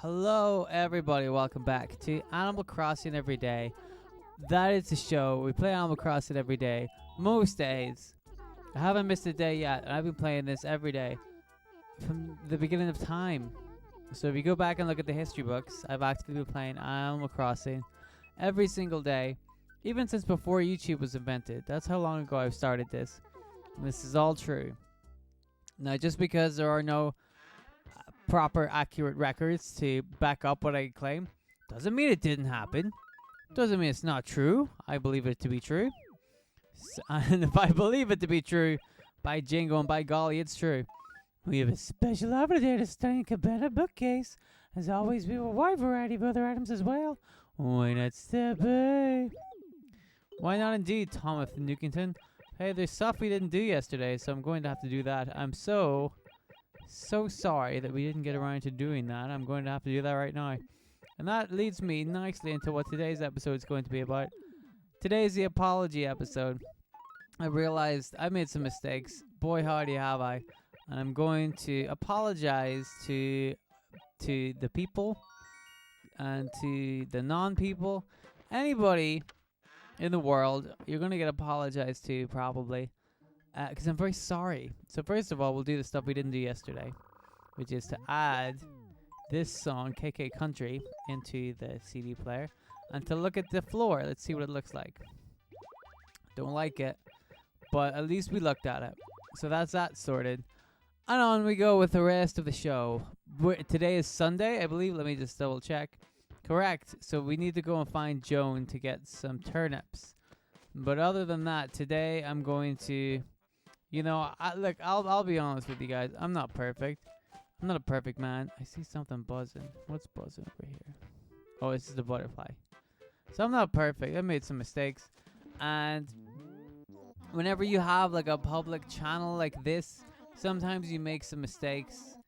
Hello, everybody. Welcome back to Animal Crossing Every Day. That is the show. We play Animal Crossing every day. Most days. I haven't missed a day yet, and I've been playing this every day from the beginning of time. So if you go back and look at the history books, I've actually been playing Animal Crossing every single day, even since before YouTube was invented. That's how long ago I've started this. And this is all true. Now, just because there are no proper accurate records to back up what I claim doesn't mean it didn't happen. Doesn't mean it's not true. I believe it to be true. And if I believe it to be true, by jingo and by golly, it's true. We have a special offer there to study Cabana bookcase. As always, we have a wide variety of other items as well. Why not step by? Why not indeed, Thomas Newkington? Hey, there's stuff we didn't do yesterday, so I'm going to have to do that. I'm so sorry that we didn't get around to doing that. I'm going to have to do that right now. And that leads me nicely into what today's episode is going to be about. Today is the apology episode. I realized I made some mistakes. Boy, howdy have I. And I'm going to apologize to the people and to the non-people. Anybody in the world, you're going to get apologized to probably. Because I'm very sorry. So first of all, we'll do the stuff we didn't do yesterday, which is to add this song, KK Country, into the CD player, and to look at the floor. Let's see what it looks like. Don't like it, but at least we looked at it. So that's that sorted. And on we go with the rest of the show. Today is Sunday, I believe. Let me just double check. Correct. So we need to go and find Joan to get some turnips. But other than that, today I'm going to... look, I'll be honest with you guys. I'm not perfect. I'm not a perfect man. I see something buzzing. What's buzzing over here? Oh, it's just a butterfly. So I'm not perfect. I made some mistakes. And whenever you have like a public channel like this, sometimes you make some mistakes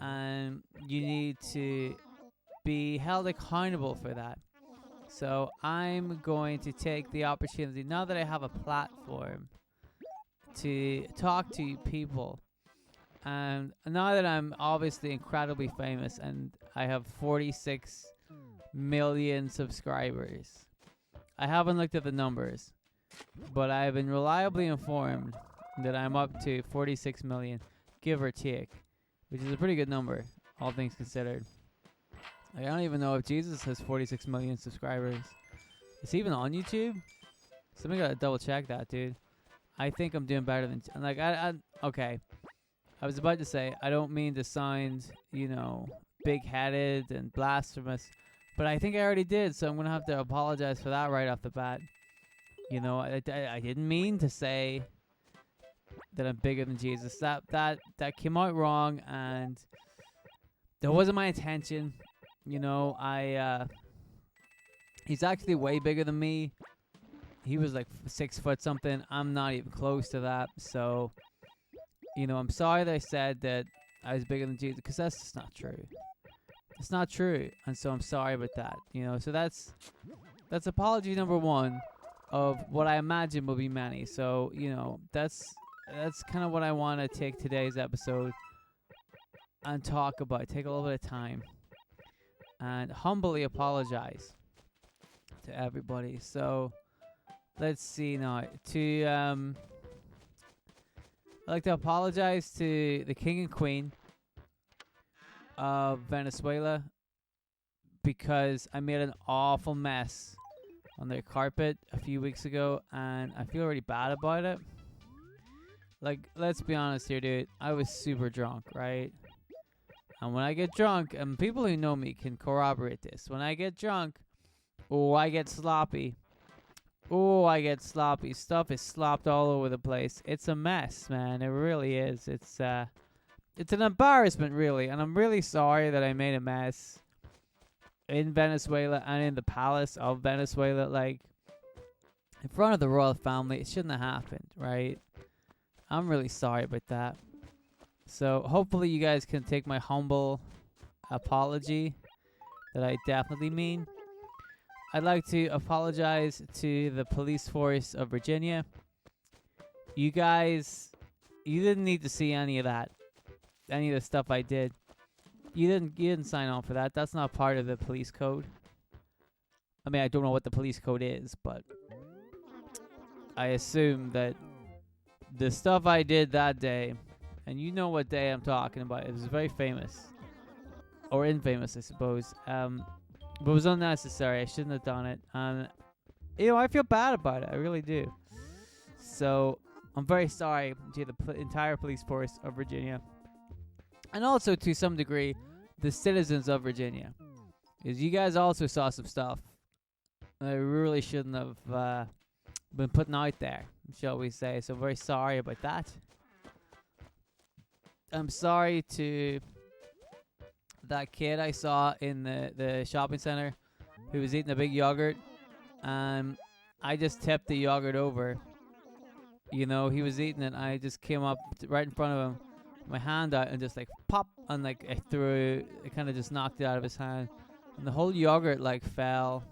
and you need to be held accountable for that. So I'm going to take the opportunity, now that I have a platform, to talk to people. And now that I'm obviously incredibly famous and I have 46 million subscribers, I haven't looked at the numbers, but I have been reliably informed that I'm up to 46 million, give or take, which is a pretty good number, all things considered. I don't even know if Jesus has 46 million subscribers. Is he even on YouTube? Somebody gotta double check that, dude. I think I'm doing better than... Okay. I was about to say, I don't mean to sound, big-headed and blasphemous, but I think I already did, so I'm going to have to apologize for that right off the bat. I didn't mean to say that I'm bigger than Jesus. That came out wrong, and that wasn't my intention. He's actually way bigger than me. He was like 6 foot something. I'm not even close to that. So, I'm sorry that I said that I was bigger than Jesus, because that's just not true. It's not true. And so I'm sorry about that. So that's apology number one of what I imagine will be many. So, that's kind of what I want to take today's episode and talk about. Take a little bit of time and humbly apologize to everybody. So let's see now. I'd like to apologize to the King and Queen of Venezuela because I made an awful mess on their carpet a few weeks ago, and I feel really bad about it. Like, let's be honest here, dude. I was super drunk, right? And when I get drunk, and people who know me can corroborate this, when I get drunk, I get sloppy. I get sloppy. Stuff is slopped all over the place. It's a mess, man. It really is. It's an embarrassment, really. And I'm really sorry that I made a mess in Venezuela and in the palace of Venezuela. Like, in front of the royal family. It shouldn't have happened, right? I'm really sorry about that. So, hopefully you guys can take my humble apology that I definitely mean. I'd like to apologize to the police force of Virginia. You guys, you didn't need to see any of that. Any of the stuff I did. You didn't sign on for that. That's not part of the police code. I mean, I don't know what the police code is, but I assume that the stuff I did that day, and you know what day I'm talking about. It was very famous, or infamous, I suppose. But it was unnecessary. I shouldn't have done it, and I feel bad about it. I really do. So I'm very sorry to the entire police force of Virginia, and also to some degree, the citizens of Virginia, because you guys also saw some stuff that I really shouldn't have been putting out there, shall we say. So I'm very sorry about that. I'm sorry to that kid I saw in the shopping center who was eating a big yogurt. I just tipped the yogurt over. He was eating it. I just came up right in front of him, my hand out, and just like pop, and like I kind of just knocked it out of his hand, and the whole yogurt like fell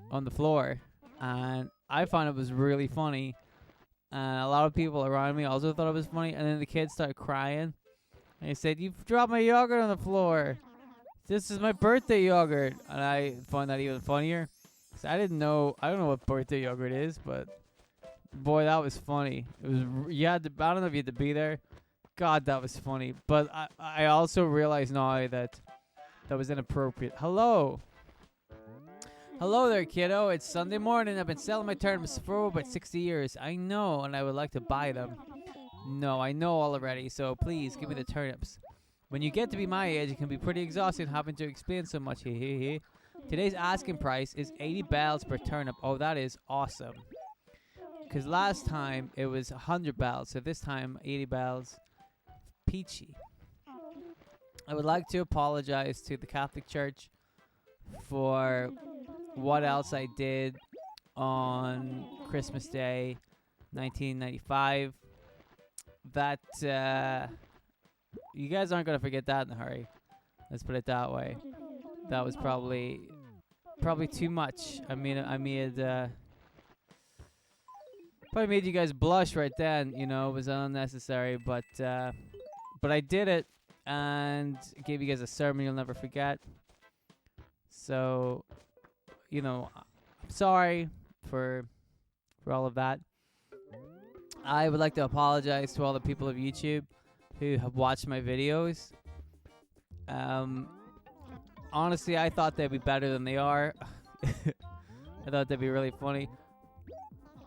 on the floor. And I found it was really funny, and a lot of people around me also thought it was funny. And then the kid started crying, and he said, "You've dropped my yogurt on the floor. This is my birthday yogurt." And I found that even funnier. So I don't know what birthday yogurt is, but boy, that was funny. It was I don't know if you had to be there. God, that was funny. But I also realize now that was inappropriate. Hello there, kiddo. It's Sunday morning. I've been selling my turnips for about 60 years. I know, and I would like to buy them. No, I know already, so please give me the turnips. When you get to be my age, it can be pretty exhausting having to explain so much. Today's asking price is 80 bells per turnip. Oh, that is awesome. Because last time it was 100 bells, so this time 80 bells. Peachy. I would like to apologize to the Catholic Church for what else I did on Christmas Day 1995. That you guys aren't going to forget that in a hurry. Let's put it that way. That was probably too much. I made probably made you guys blush right then. It was unnecessary, but I did it and gave you guys a sermon you'll never forget. So, I'm sorry for all of that. I would like to apologize to all the people of YouTube who have watched my videos. Honestly, I thought they'd be better than they are. I thought they'd be really funny.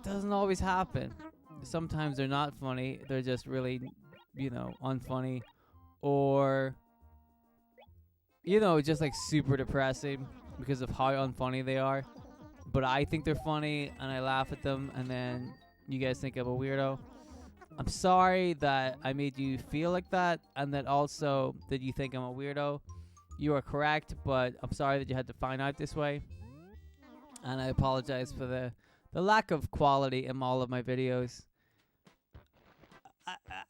Doesn't always happen. Sometimes they're not funny. They're just really, unfunny. Or, just like super depressing because of how unfunny they are. But I think they're funny and I laugh at them, and then you guys think I'm a weirdo. I'm sorry that I made you feel like that, and that also that you think I'm a weirdo. You are correct, but I'm sorry that you had to find out this way. And I apologize for the lack of quality in all of my videos.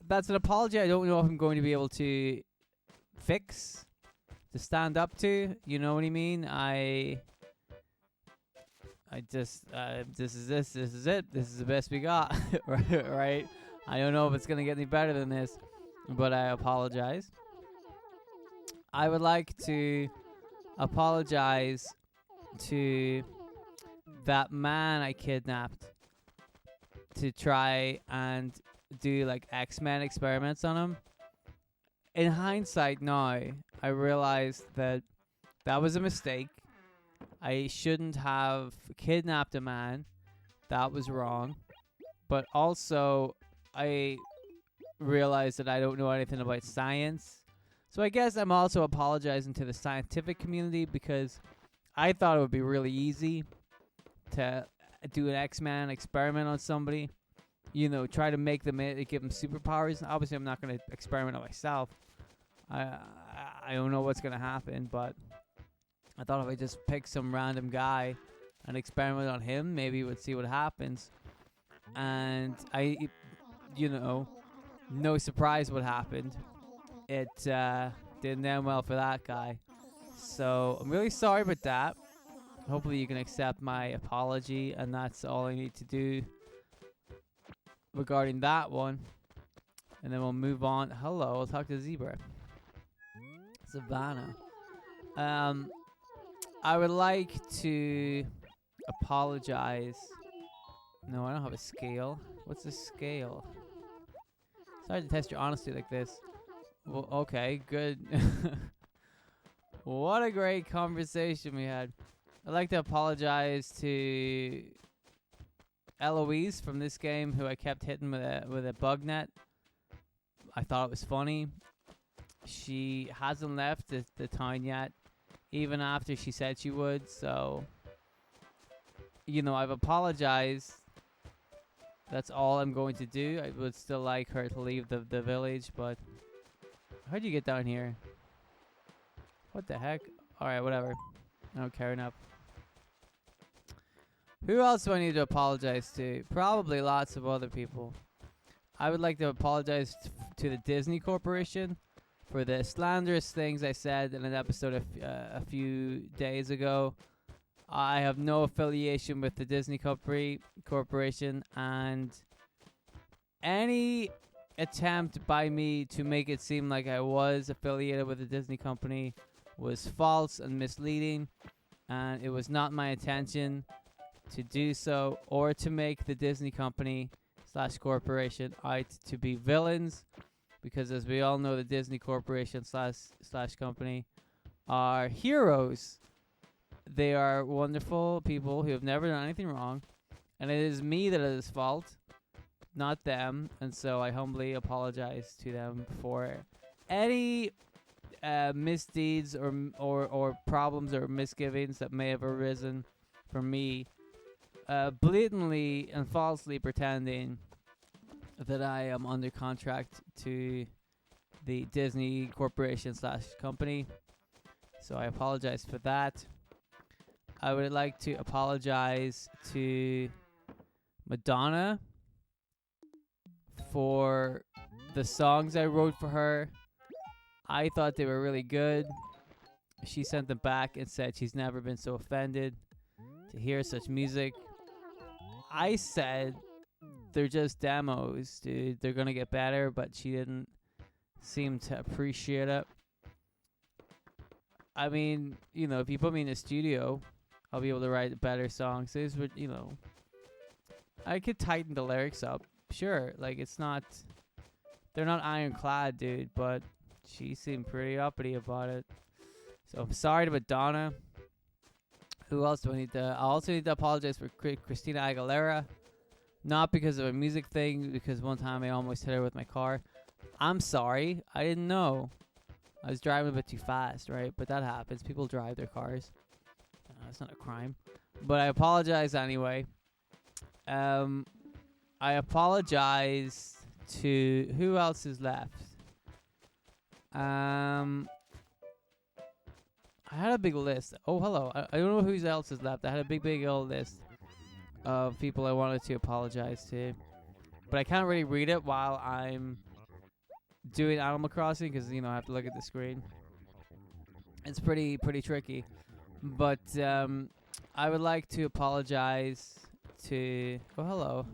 That's an apology I don't know if I'm going to be able to fix, to stand up to. You know what I mean? I just, this is it. This is the best we got, right? I don't know if it's going to get any better than this, but I apologize. I would like to apologize to that man I kidnapped to try and do like X-Men experiments on him. In hindsight now, I realized that was a mistake. I shouldn't have kidnapped a man. That was wrong. But also, I realized that I don't know anything about science. So I guess I'm also apologizing to the scientific community, because I thought it would be really easy to do an X-Men experiment on somebody. Try to make them give them superpowers. Obviously, I'm not going to experiment on myself. I don't know what's going to happen, but I thought if I just pick some random guy and experiment on him, maybe we'd see what happens. And no surprise what happened. It didn't end well for that guy. So I'm really sorry about that. Hopefully you can accept my apology, and that's all I need to do regarding that one. And then we'll move on. Hello, I'll talk to Zebra. Savannah. Um, I would like to apologize. No, I don't have a scale. What's a scale? Sorry to test your honesty like this. Well, okay, good. What a great conversation we had. I'd like to apologize to Eloise from this game, who I kept hitting with a bug net. I thought it was funny. She hasn't left the town yet, even after she said she would. So, I've apologized. That's all I'm going to do. I would still like her to leave the village, but how'd you get down here? What the heck? Alright, whatever. I don't care enough. Who else do I need to apologize to? Probably lots of other people. I would like to apologize to the Disney Corporation for the slanderous things I said in an episode a few days ago. I have no affiliation with the Disney Corporation, and any attempt by me to make it seem like I was affiliated with the Disney company was false and misleading, and it was not my intention to do so or to make the Disney company / corporation out to be villains, because as we all know, the Disney Corporation / company are heroes. They are wonderful people who have never done anything wrong, and it is me that is fault, not them. And so I humbly apologize to them for any misdeeds or problems or misgivings that may have arisen from me blatantly and falsely pretending that I am under contract to the Disney Corporation / company. So I apologize for that. I would like to apologize to Madonna for the songs I wrote for her. I thought they were really good. She sent them back and said she's never been so offended to hear such music. I said they're just demos, dude. They're gonna get better, but she didn't seem to appreciate it. I mean, if you put me in a studio, I'll be able to write better songs. These would, I could tighten the lyrics up. Sure, like they're not ironclad, dude, but she seemed pretty uppity about it. So I'm sorry to Madonna. Who else do I need to? I also need to apologize for Christina Aguilera. Not because of a music thing, because one time I almost hit her with my car. I'm sorry. I didn't know. I was driving a bit too fast, right? But that happens. People drive their cars. It's not a crime. But I apologize anyway. I apologize to... Who else is left? I had a big list. Oh, hello. I don't know who else is left. I had a big old list of people I wanted to apologize to. But I can't really read it while I'm doing Animal Crossing, because, I have to look at the screen. It's pretty tricky. But I would like to apologize to... Oh, hello.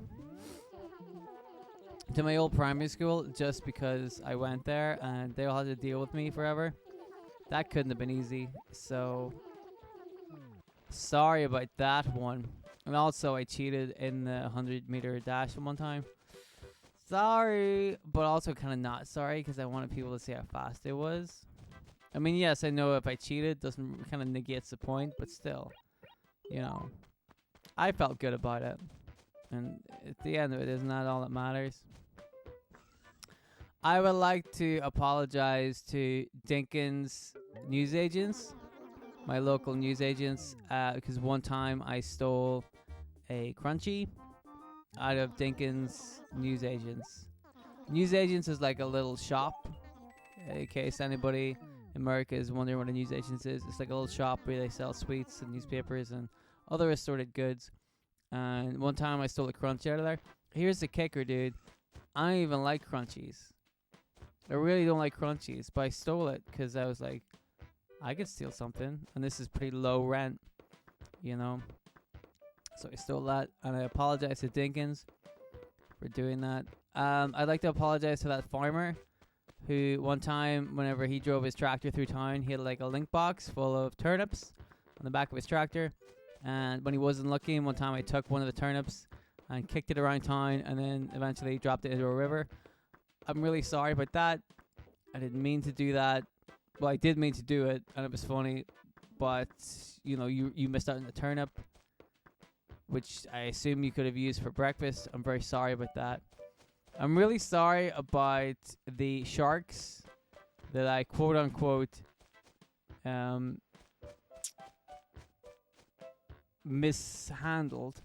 To my old primary school, just because I went there and they all had to deal with me forever. That couldn't have been easy. So, sorry about that one. And also, I cheated in the 100-meter dash one time. Sorry, but also kind of not sorry, because I wanted people to see how fast it was. I mean, yes, I know if I cheated, doesn't kind of negates the point, but still, I felt good about it. And at the end of it, isn't that all that matters? I would like to apologize to Dinkins newsagents, my local newsagents, because one time I stole a Crunchy out of Dinkins newsagents. Newsagents is like a little shop, in case anybody in America is wondering what a newsagent is. It's like a little shop where they sell sweets and newspapers and other assorted goods. And one time I stole a Crunch out of there. Here's the kicker, dude. I don't even like Crunchies. I really don't like Crunchies, but I stole it because I was like, I could steal something, and this is pretty low rent, So I stole that, and I apologize to Dinkins for doing that. I'd like to apologize to that farmer who one time, whenever he drove his tractor through town, he had like a link box full of turnips on the back of his tractor. And when he wasn't looking, one time I took one of the turnips and kicked it around town, and then eventually dropped it into a river. I'm really sorry about that. I didn't mean to do that. Well, I did mean to do it, and it was funny. But, you know, you missed out on the turnip, which I assume you could have used for breakfast. I'm very sorry about that. I'm really sorry about the sharks that I quote-unquote mishandled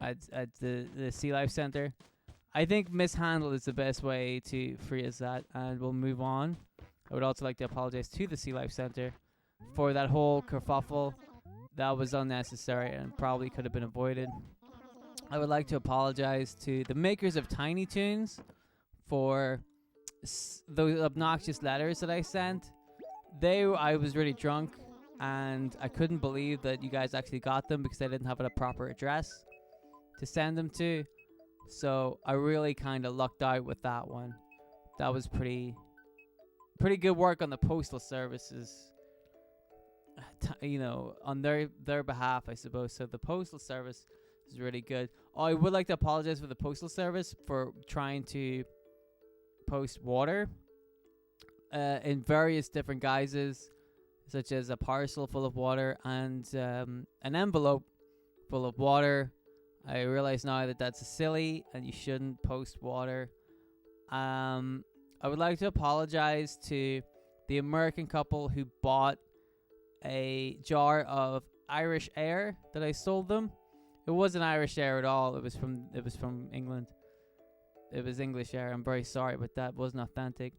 at the Sea Life Center. I think mishandled is the best way to phrase that, and we'll move on. I would also like to apologize to the Sea Life Center for that whole kerfuffle. That was unnecessary and probably could have been avoided. I would like to apologize to the makers of Tiny Toons for those obnoxious letters that I sent. I was really drunk, and I couldn't believe that you guys actually got them because I didn't have a proper address to send them to. So I really kind of lucked out with that one. That was pretty good work on the postal services, you know, on their behalf, I suppose. So the postal service is really good. Oh, I would like to apologize for the postal service for trying to post water in various different guises, such as a parcel full of water and an envelope full of water. I realize now that that's silly and you shouldn't post water. I would like to apologize to the American couple who bought a jar of Irish Air that I sold them. It wasn't Irish Air at all. It was from England. It was English Air. I'm very sorry, but that wasn't authentic.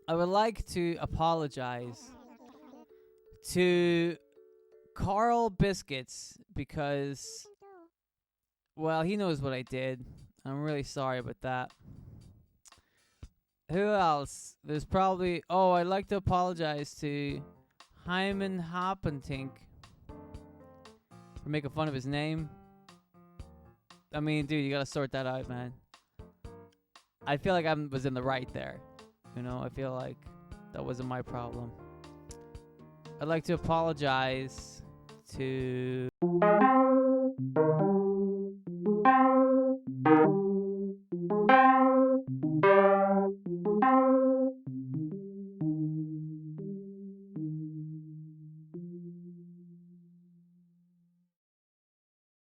I would like to apologize to Carl Biscuits because, well, he knows what I did. I'm really sorry about that. Who else? There's probably... Oh, I'd like to apologize to Hyman Hoppentink for making fun of his name. I mean, dude, you gotta sort that out, man. I feel like I was in the right there. You know, I feel like that wasn't my problem. I'd like to apologize to...